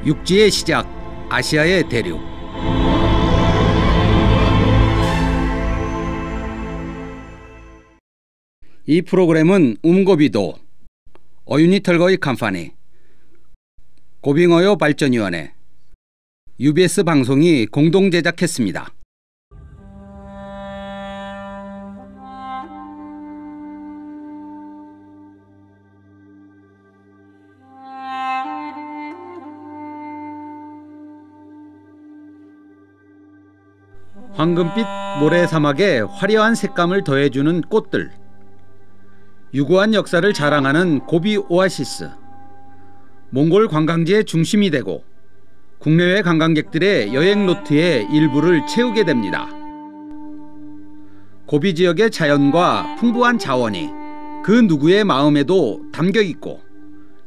육지의 시작, 아시아의 대륙. 이 프로그램은 우문고비도, 어유니털거의 컴퍼니, 고빙어요 발전위원회, UBS 방송이 공동 제작했습니다. 황금빛 모래사막에 화려한 색감을 더해주는 꽃들, 유구한 역사를 자랑하는 고비 오아시스, 몽골 관광지의 중심이 되고 국내외 관광객들의 여행 루트의 일부를 채우게 됩니다. 고비 지역의 자연과 풍부한 자원이 그 누구의 마음에도 담겨 있고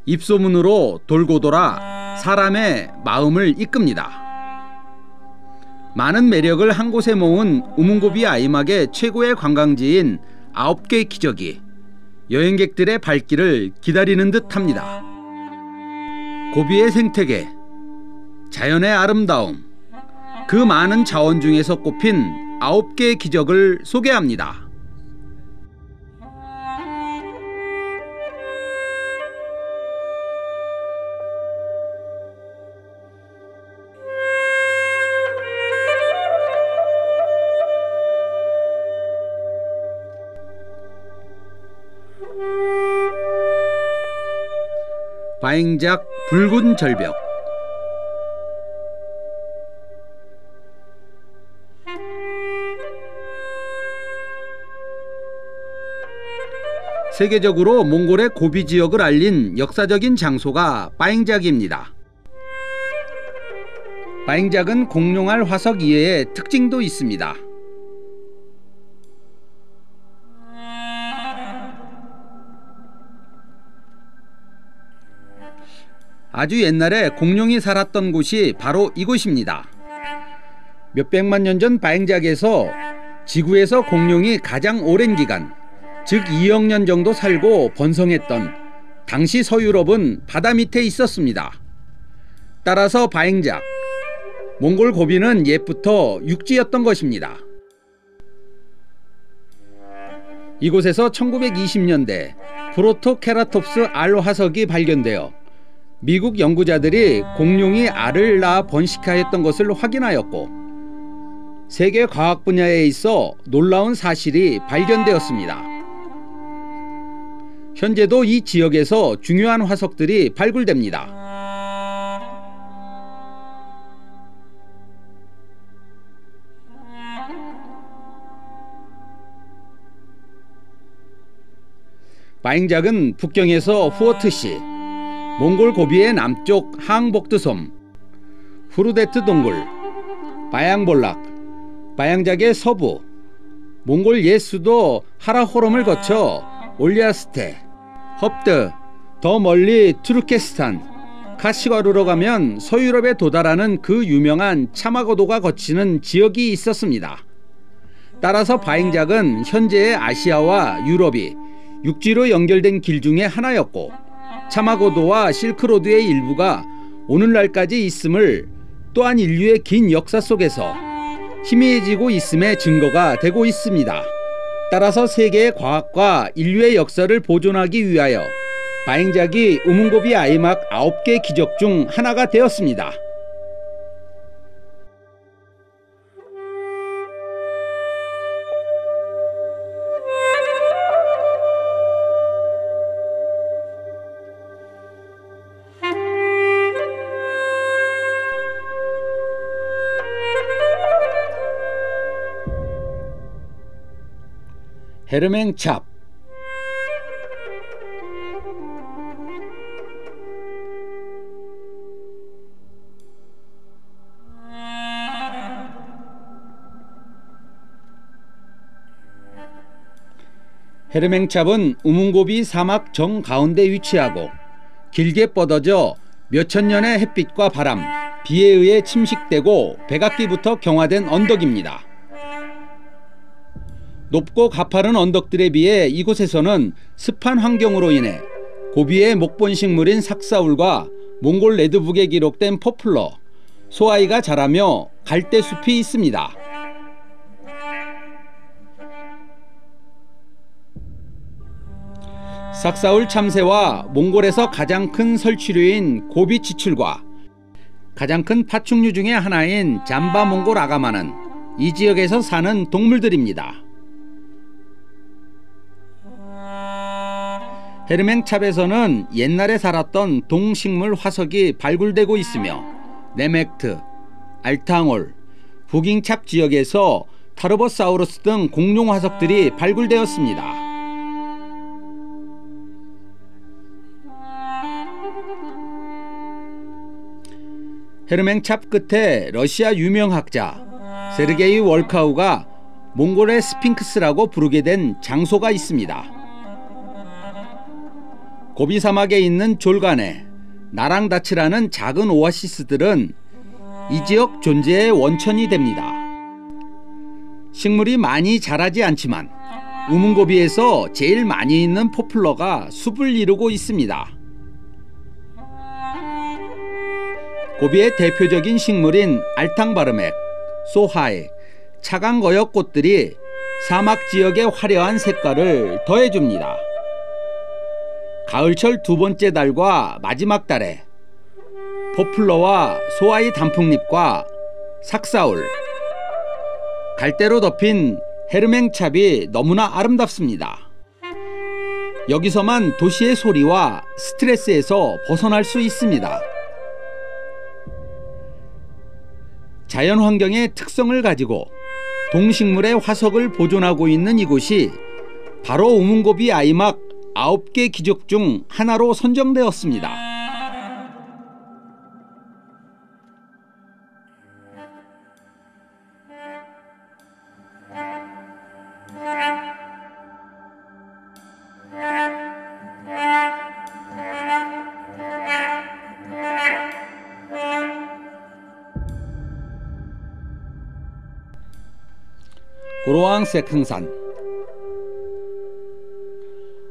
입소문으로 돌고 돌아 사람의 마음을 이끕니다. 많은 매력을 한 곳에 모은 우문고비 아이막의 최고의 관광지인 9개의 기적이 여행객들의 발길을 기다리는 듯합니다. 고비의 생태계, 자연의 아름다움, 그 많은 자원 중에서 꼽힌 9개의 기적을 소개합니다. 바행작 붉은 절벽. 세계적으로 몽골의 고비 지역을 알린 역사적인 장소가 바행작입니다. 바행작은 공룡알 화석 이외의 특징도 있습니다. 아주 옛날에 공룡이 살았던 곳이 바로 이곳입니다. 몇백만 년 전 바행작에서 지구에서 공룡이 가장 오랜 기간, 즉 2억 년 정도 살고 번성했던 당시 서유럽은 바다 밑에 있었습니다. 따라서 바행작, 몽골 고비는 옛부터 육지였던 것입니다. 이곳에서 1920년대 프로토케라톱스 알 화석이 발견되어 미국 연구자들이 공룡이 알을 낳아 번식하였던 것을 확인하였고 세계 과학 분야에 있어 놀라운 사실이 발견되었습니다. 현재도 이 지역에서 중요한 화석들이 발굴됩니다. 바행작은 북경에서 후어트시, 몽골 고비의 남쪽 항복드섬, 후르데트 동굴, 바양볼락, 바양작의 서부, 몽골 옛 수도 하라호롬을 거쳐 올리아스테, 헙드, 더 멀리 투르케스탄, 카시가루로 가면 서유럽에 도달하는 그 유명한 차마고도가 거치는 지역이 있었습니다. 따라서 바행작은 현재의 아시아와 유럽이 육지로 연결된 길 중에 하나였고 차마고도와 실크로드의 일부가 오늘날까지 있음을 또한 인류의 긴 역사 속에서 희미해지고 있음의 증거가 되고 있습니다. 따라서 세계의 과학과 인류의 역사를 보존하기 위하여 바행작이 우문고비 아이막 9개 기적 중 하나가 되었습니다. 헤르맹찹. 헤르맹찹은 우문고비 사막 정가운데 위치하고 길게 뻗어져 몇천 년의 햇빛과 바람, 비에 의해 침식되고 백악기부터 경화된 언덕입니다. 높고 가파른 언덕들에 비해 이곳에서는 습한 환경으로 인해 고비의 목본 식물인 삭사울과 몽골 레드북에 기록된 포플러, 소아이가 자라며 갈대숲이 있습니다. 삭사울 참새와 몽골에서 가장 큰 설치류인 고비 지출과 가장 큰 파충류 중의 하나인 잠바 몽골 아가마는 이 지역에서 사는 동물들입니다. 헤르맹찹에서는 옛날에 살았던 동식물 화석이 발굴되고 있으며 네맥트, 알탕올, 북잉찹 지역에서 타르보사우루스 등 공룡 화석들이 발굴되었습니다. 헤르맹찹 끝에 러시아 유명학자 세르게이 월카우가 몽골의 스핑크스라고 부르게 된 장소가 있습니다. 고비 사막에 있는 졸간에 나랑다츠라는 작은 오아시스들은 이 지역 존재의 원천이 됩니다. 식물이 많이 자라지 않지만 우문고비에서 제일 많이 있는 포플러가 숲을 이루고 있습니다. 고비의 대표적인 식물인 알탕바르맥, 소하이, 차강거역꽃들이 사막 지역의 화려한 색깔을 더해줍니다. 가을철 두 번째 달과 마지막 달에 포플러와 소아이 단풍잎과 삭사울, 갈대로 덮인 헤르맹찹이 너무나 아름답습니다. 여기서만 도시의 소리와 스트레스에서 벗어날 수 있습니다. 자연환경의 특성을 가지고 동식물의 화석을 보존하고 있는 이곳이 바로 우문고비 아이막 9개 기적 중 하나로 선정되었습니다. 고로앙 세크산,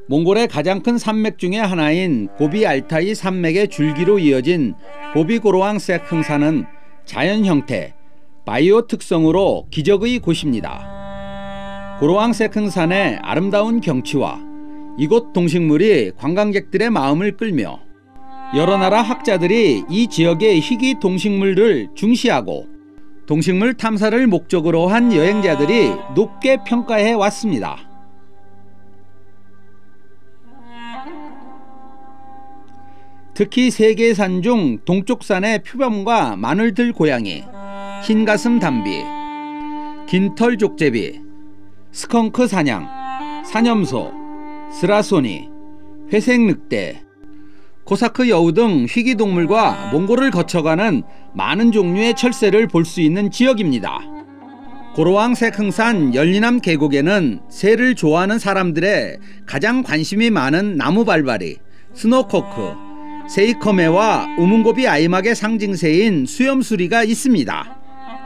몽골의 가장 큰 산맥 중의 하나인 고비 알타이 산맥의 줄기로 이어진 고비 고로앙 세크산은 자연 형태, 바이오 특성으로 기적의 곳입니다. 고로앙 세크산의 아름다운 경치와 이곳 동식물이 관광객들의 마음을 끌며 여러 나라 학자들이 이 지역의 희귀 동식물을 중시하고 동식물 탐사를 목적으로 한 여행자들이 높게 평가해 왔습니다. 특히 세계산 중 동쪽산의 표범과 마늘들 고양이, 흰가슴 담비, 긴털 족제비, 스컹크 사냥, 사념소, 스라소니, 회색 늑대, 코사크 여우 등 희귀동물과 몽골을 거쳐가는 많은 종류의 철새를 볼 수 있는 지역입니다. 고로앙 세크산 열리남 계곡에는 새를 좋아하는 사람들의 가장 관심이 많은 나무발바리, 스노코크, 세이커메와 우문고비 아이막의 상징새인 수염수리가 있습니다.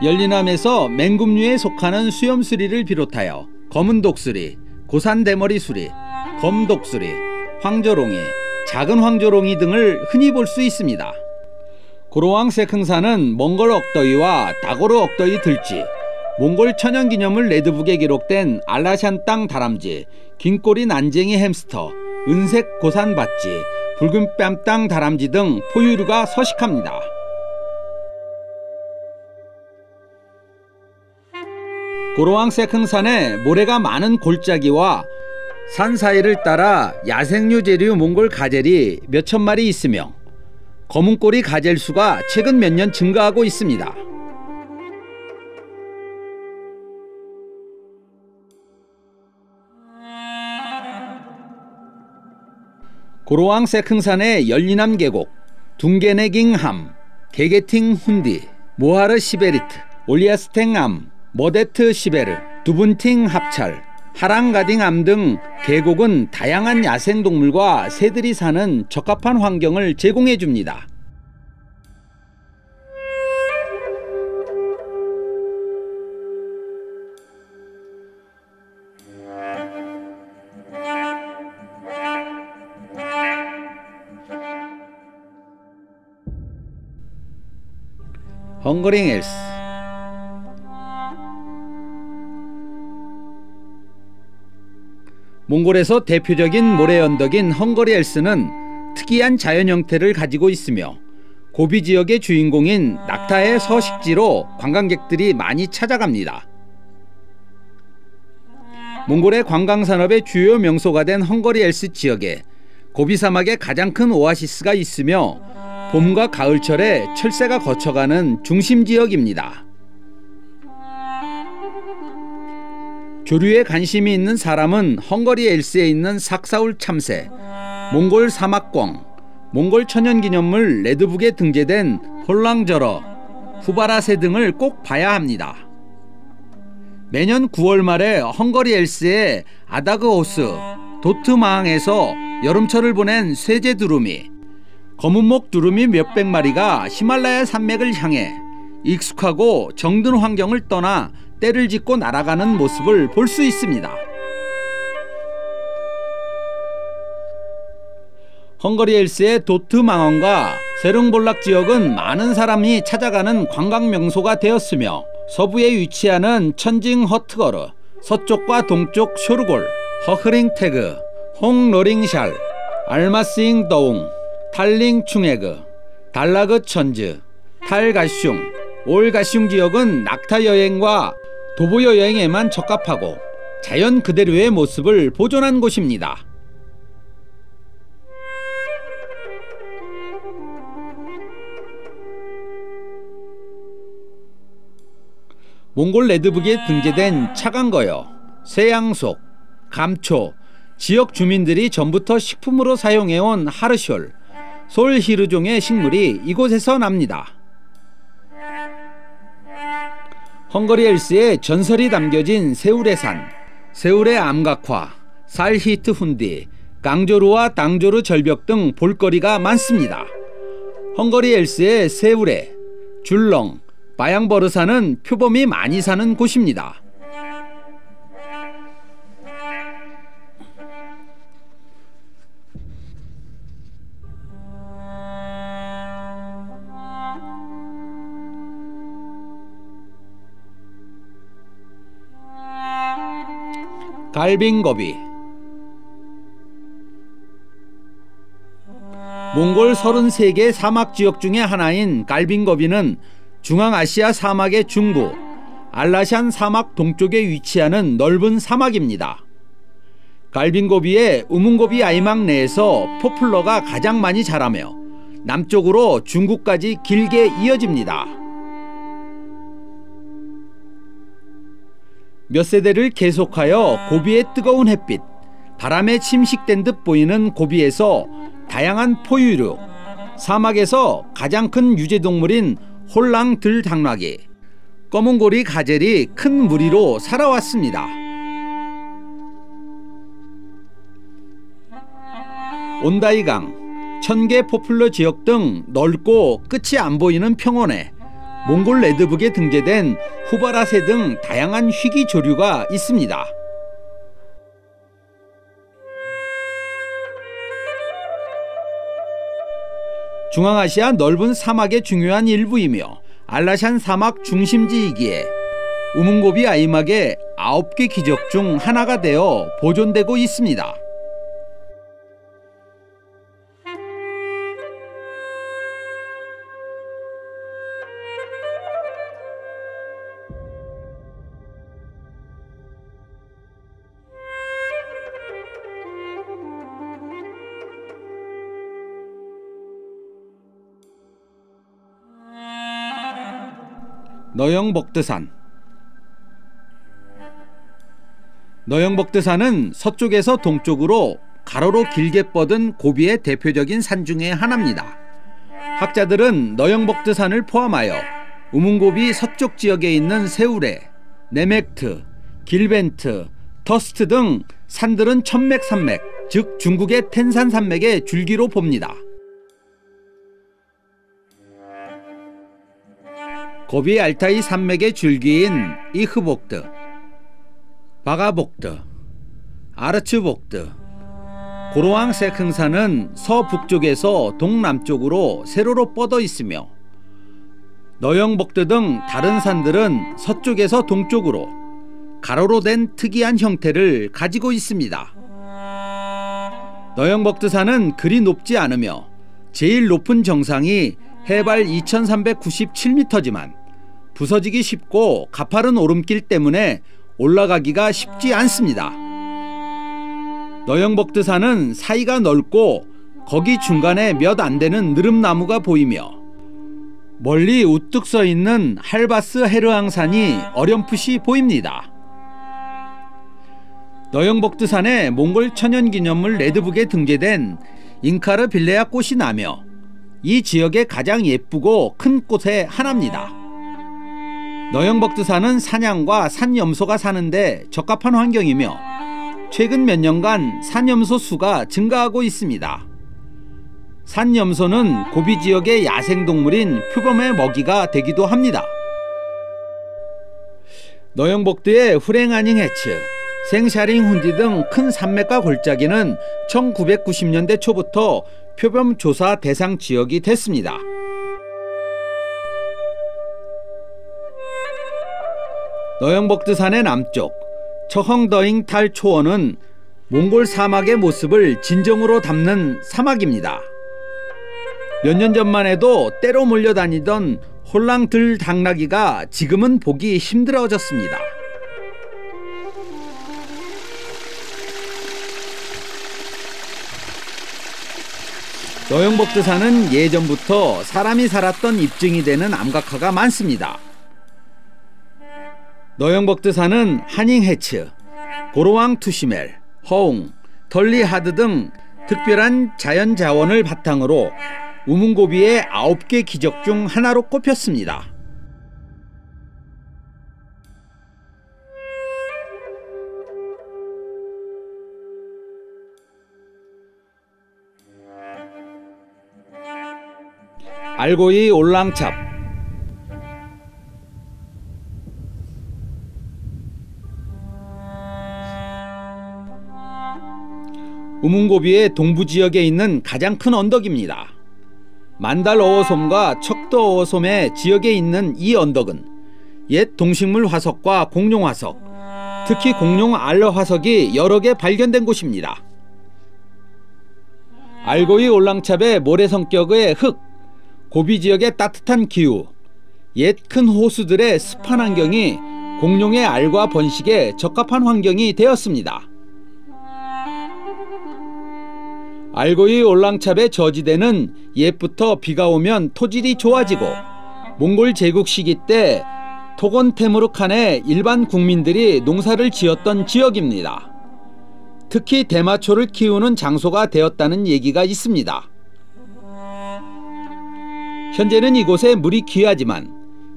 열리남에서 맹금류에 속하는 수염수리를 비롯하여 검은 독수리, 고산대머리 수리, 검독수리, 황조롱이, 작은 황조롱이 등을 흔히 볼 수 있습니다. 고로앙 세크산은 몽골 억더이와 다고르 억더이 들쥐, 몽골 천연기념물 레드북에 기록된 알라샨 땅 다람쥐, 긴꼬리 난쟁이 햄스터, 은색 고산밭쥐, 붉은 뺨 땅 다람쥐 등 포유류가 서식합니다. 고로앙 세크산에 모래가 많은 골짜기와 산 사이를 따라 야생류 재류 몽골 가젤이 몇천 마리 있으며 검은꼬리 가젤 수가 최근 몇 년 증가하고 있습니다. 고로앙 세크산의 열리남 계곡, 둥게네깅함, 게게팅 훈디, 모하르 시베리트, 올리아스탱암, 머데트 시베르, 두분팅 합찰, 하랑가딩암 등 계곡은 다양한 야생동물과 새들이 사는 적합한 환경을 제공해 줍니다. 헝거리 헬스. 몽골에서 대표적인 모래 언덕인 헝거리 헬스는 특이한 자연 형태를 가지고 있으며 고비 지역의 주인공인 낙타의 서식지로 관광객들이 많이 찾아갑니다. 몽골의 관광산업의 주요 명소가 된 헝거리 헬스 지역에 고비 사막의 가장 큰 오아시스가 있으며 봄과 가을철에 철새가 거쳐가는 중심 지역입니다. 교류에 관심이 있는 사람은 헝거리 헬스에 있는 삭사울 참새, 몽골 사막광, 몽골 천연기념물 레드북에 등재된 홀랑저러, 후바라새 등을 꼭 봐야 합니다. 매년 9월 말에 헝거리 헬스의 아다그호스, 도트마항에서 여름철을 보낸 쇠제 두루미, 검은목 두루미 몇백 마리가 히말라야 산맥을 향해 익숙하고 정든 환경을 떠나 떼를 짚고 날아가는 모습을 볼 수 있습니다. 헝거리 헬스의 도트망원과 세릉볼락 지역은 많은 사람이 찾아가는 관광 명소가 되었으며 서부에 위치하는 천징 허트거르, 서쪽과 동쪽 쇼르골, 허흐링태그, 홍로링샬, 알마스잉 더웅, 탈링 충에그, 달라그 천즈, 탈가슝, 올가슝 지역은 낙타 여행과 도보 여행에만 적합하고 자연 그대로의 모습을 보존한 곳입니다. 몽골 레드북에 등재된 차강거여, 새양속, 감초, 지역 주민들이 전부터 식품으로 사용해온 하르숄, 솔히르종의 식물이 이곳에서 납니다. 헝거리 헬스의 전설이 담겨진 세울의 산, 세울의 암각화, 살히트 훈디, 강조르와 당조르 절벽 등 볼거리가 많습니다. 헝거리 헬스의 세울의, 줄렁, 바양버르산은 표범이 많이 사는 곳입니다. 갈빙거비. 몽골 33개 사막 지역 중의 하나인 갈빙거비는 중앙아시아 사막의 중부, 알라샨 사막 동쪽에 위치하는 넓은 사막입니다. 갈빙고비의 우문고비 아이막 내에서 포플러가 가장 많이 자라며 남쪽으로 중국까지 길게 이어집니다. 몇 세대를 계속하여 고비의 뜨거운 햇빛, 바람에 침식된 듯 보이는 고비에서 다양한 포유류, 사막에서 가장 큰 유제동물인 홀랑 들당나귀, 검은고리 가젤이 큰 무리로 살아왔습니다. 온다이강, 천개 포플러 지역 등 넓고 끝이 안 보이는 평원에 몽골 레드북에 등재된 후바라새 등 다양한 희귀 조류가 있습니다. 중앙아시아 넓은 사막의 중요한 일부이며 알라샨 사막 중심지이기에 우문고비 아이막의 9개 기적 중 하나가 되어 보존되고 있습니다. 너영벅드산. 너영벅드산은 서쪽에서 동쪽으로 가로로 길게 뻗은 고비의 대표적인 산 중의 하나입니다. 학자들은 너영벅드산을 포함하여 우문고비 서쪽 지역에 있는 세우레, 네멕트, 길벤트, 터스트 등 산들은 천맥산맥, 즉 중국의 텐산 산맥의 줄기로 봅니다. 고비 알타이 산맥의 줄기인 이흐복드, 바가복드, 아르츠복드, 고로왕 세흥산은 서북쪽에서 동남쪽으로 세로로 뻗어 있으며 너영복드 등 다른 산들은 서쪽에서 동쪽으로 가로로 된 특이한 형태를 가지고 있습니다. 너영복드산은 그리 높지 않으며 제일 높은 정상이 해발 2397m지만 부서지기 쉽고 가파른 오름길 때문에 올라가기가 쉽지 않습니다. 너영복드산은 사이가 넓고 거기 중간에 몇 안 되는 느릅나무가 보이며 멀리 우뚝 서 있는 할바스 헤르앙산이 어렴풋이 보입니다. 너영복드산에 몽골 천연기념물 레드북에 등재된 잉카르 빌레아 꽃이 나며 이 지역의 가장 예쁘고 큰 꽃의 하나입니다. 너영복드산은 사냥과 산염소가 사는데 적합한 환경이며 최근 몇 년간 산염소 수가 증가하고 있습니다. 산염소는 고비 지역의 야생동물인 표범의 먹이가 되기도 합니다. 너영복드의 후랭아닝 해츠, 생샤링 훈디 등 큰 산맥과 골짜기는 1990년대 초부터 표범 조사 대상 지역이 됐습니다. 너영복드산의 남쪽 처헝더잉탈 초원은 몽골 사막의 모습을 진정으로 담는 사막입니다. 몇 년 전만 해도 떼로 몰려다니던 홀랑들 당나귀가 지금은 보기 힘들어졌습니다. 너영복드산은 예전부터 사람이 살았던 입증이 되는 암각화가 많습니다. 너영복드산은 하닝해츠, 고로왕 투시멜, 허웅, 덜리하드 등 특별한 자연 자원을 바탕으로 우문고비의 9개 기적 중 하나로 꼽혔습니다. 알고이 올랑찹, 우문고비의 동부지역에 있는 가장 큰 언덕입니다. 만달어워솜과 척도어워솜의 지역에 있는 이 언덕은 옛 동식물 화석과 공룡 화석, 특히 공룡 알러 화석이 여러 개 발견된 곳입니다. 알고이 올랑찹의 모래 성격의 흙, 고비 지역의 따뜻한 기후, 옛 큰 호수들의 습한 환경이 공룡의 알과 번식에 적합한 환경이 되었습니다. 알고이 올랑찹의 저지대는 옛부터 비가 오면 토질이 좋아지고 몽골 제국 시기 때 토건 테무르칸의 일반 국민들이 농사를 지었던 지역입니다. 특히 대마초를 키우는 장소가 되었다는 얘기가 있습니다. 현재는 이곳에 물이 귀하지만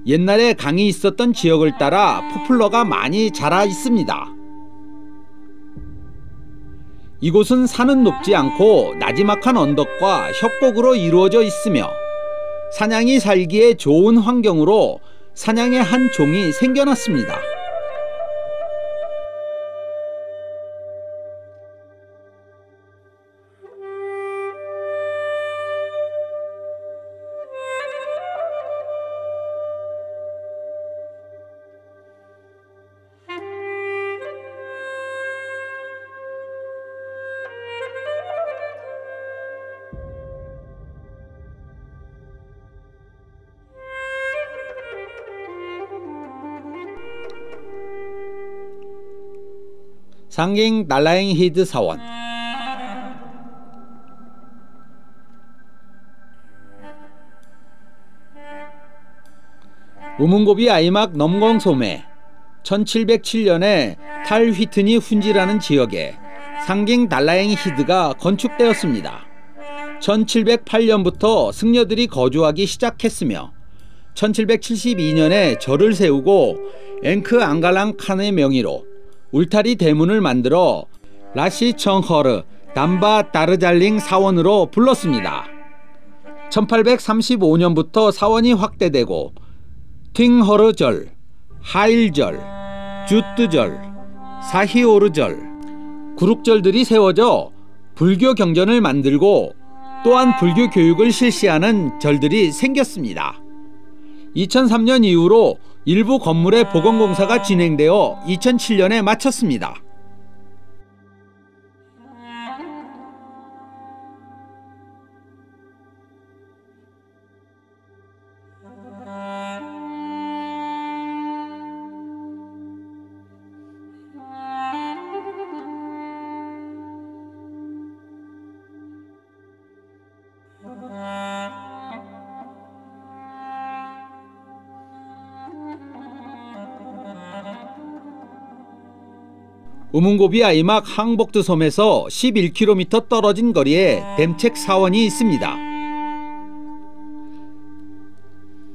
옛날에 강이 있었던 지역을 따라 포플러가 많이 자라 있습니다. 이곳은 산은 높지 않고 나지막한 언덕과 협곡으로 이루어져 있으며 사냥이 살기에 좋은 환경으로 사냥의 한 종이 생겨났습니다. 상깅 날라잉 히드 사원, 우문고비 아이막 넘공소매 1707년에 탈 휘트니 훈지라는 지역에 상깅 달라잉 히드가 건축되었습니다. 1708년부터 승려들이 거주하기 시작했으며 1772년에 절을 세우고 앵크 앙갈랑 칸의 명의로 울타리 대문을 만들어 라시 청허르 담바 다르잘링 사원으로 불렀습니다. 1835년부터 사원이 확대되고 팅허르절, 하일절, 주뜨절, 사히오르절, 구룩절들이 세워져 불교 경전을 만들고 또한 불교 교육을 실시하는 절들이 생겼습니다. 2003년 이후로 일부 건물의 복원공사가 진행되어 2007년에 마쳤습니다. 우문고비 아이막 항복드 섬에서 11km 떨어진 거리에 댐책 사원이 있습니다.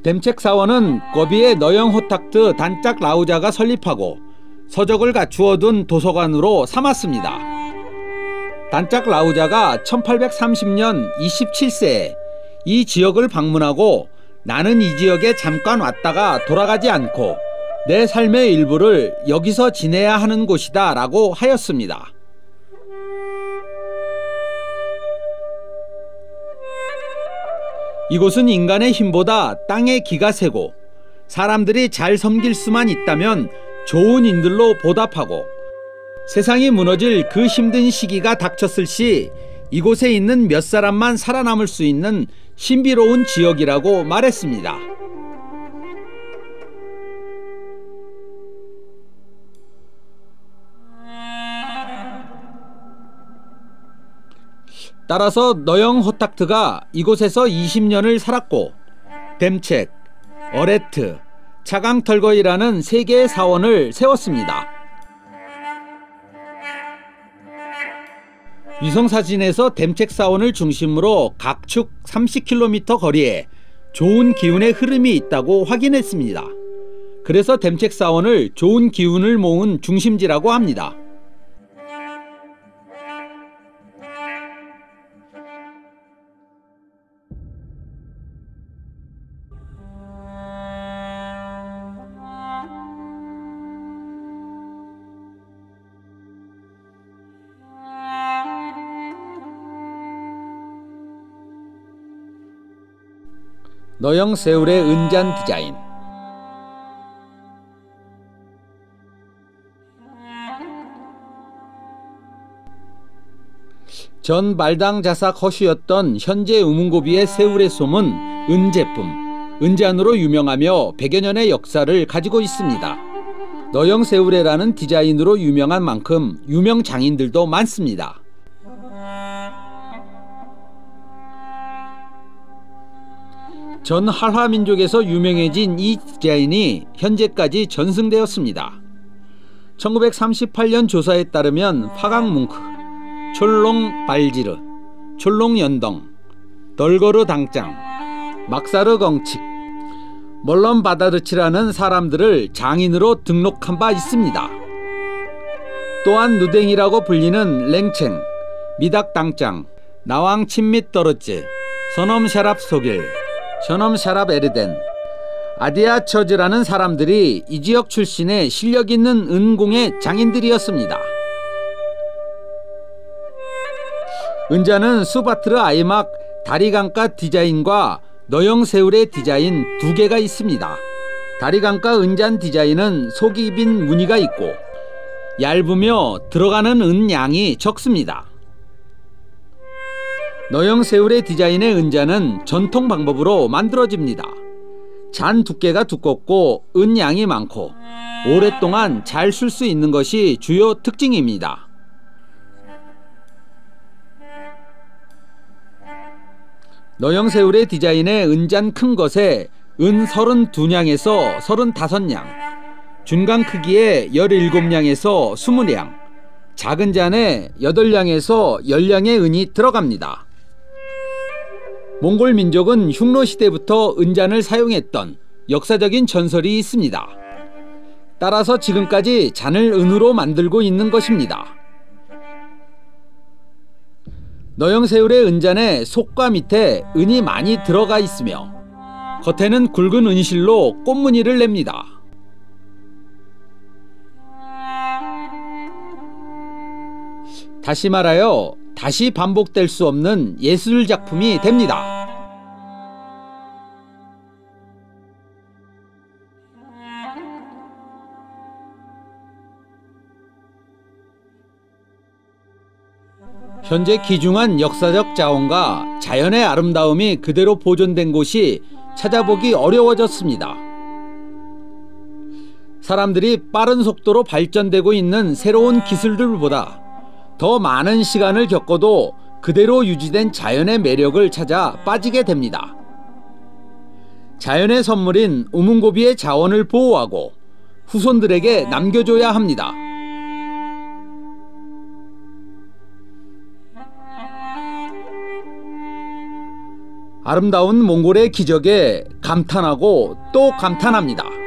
댐책 사원은 거비의 너영호탁트 단짝 라우자가 설립하고 서적을 갖추어 둔 도서관으로 삼았습니다. 단짝 라우자가 1830년 27세에 이 지역을 방문하고 나는 이 지역에 잠깐 왔다가 돌아가지 않고 내 삶의 일부를 여기서 지내야 하는 곳이다 라고 하였습니다. 이곳은 인간의 힘보다 땅의 기가 세고 사람들이 잘 섬길 수만 있다면 좋은 인들로 보답하고 세상이 무너질 그 힘든 시기가 닥쳤을 시 이곳에 있는 몇 사람만 살아남을 수 있는 신비로운 지역이라고 말했습니다. 따라서 너영호탁트가 이곳에서 20년을 살았고 댐책, 어레트, 차강털거이라는 3개의 사원을 세웠습니다. 위성사진에서 댐책 사원을 중심으로 각축 30km 거리에 좋은 기운의 흐름이 있다고 확인했습니다. 그래서 댐책 사원을 좋은 기운을 모은 중심지라고 합니다. 너영세울의 은잔 디자인. 전 말당 자삭 허슈였던 현재 우문고비의 세울의 솜은 은제품, 은잔으로 유명하며 100여 년의 역사를 가지고 있습니다. 너영세울에라는 디자인으로 유명한 만큼 유명 장인들도 많습니다. 전 한화민족에서 유명해진 이 디자인이 현재까지 전승되었습니다. 1938년 조사에 따르면 파강뭉크, 촐롱 발지르, 촐롱 연덩, 덜거르 당짱, 막사르 경칙, 멀런 바다르치라는 사람들을 장인으로 등록한 바 있습니다. 또한 누댕이라고 불리는 랭챙, 미닥 당짱, 나왕 친밋 떨어찌, 서넘 샤랍 소길, 셔넘 샤랍 에르덴, 아디아 처즈라는 사람들이 이 지역 출신의 실력 있는 은공의 장인들이었습니다. 은자는 수바트르 아이막 다리강가 디자인과 너영세울의 디자인 2개가 있습니다. 다리강가 은잔 디자인은 속이 빈 무늬가 있고 얇으며 들어가는 은 양이 적습니다. 너영세울의 디자인의 은잔은 전통 방법으로 만들어집니다. 잔 두께가 두껍고 은 양이 많고 오랫동안 잘 쓸 수 있는 것이 주요 특징입니다. 너영세울의 디자인의 은잔 큰 것에 은 32냥에서 35냥, 중간 크기의 17냥에서 20냥, 작은 잔에 8냥에서 10냥의 은이 들어갑니다. 몽골 민족은 흉노 시대부터 은잔을 사용했던 역사적인 전설이 있습니다. 따라서 지금까지 잔을 은으로 만들고 있는 것입니다. 너영세울의 은잔의 속과 밑에 은이 많이 들어가 있으며 겉에는 굵은 은실로 꽃무늬를 냅니다. 다시 말하여 다시 반복될 수 없는 예술작품이 됩니다. 현재 귀중한 역사적 자원과 자연의 아름다움이 그대로 보존된 곳이 찾아보기 어려워졌습니다. 사람들이 빠른 속도로 발전되고 있는 새로운 기술들보다 더 많은 시간을 겪어도 그대로 유지된 자연의 매력을 찾아 빠지게 됩니다. 자연의 선물인 우문고비의 자원을 보호하고 후손들에게 남겨줘야 합니다. 아름다운 몽골의 기적에 감탄하고 또 감탄합니다.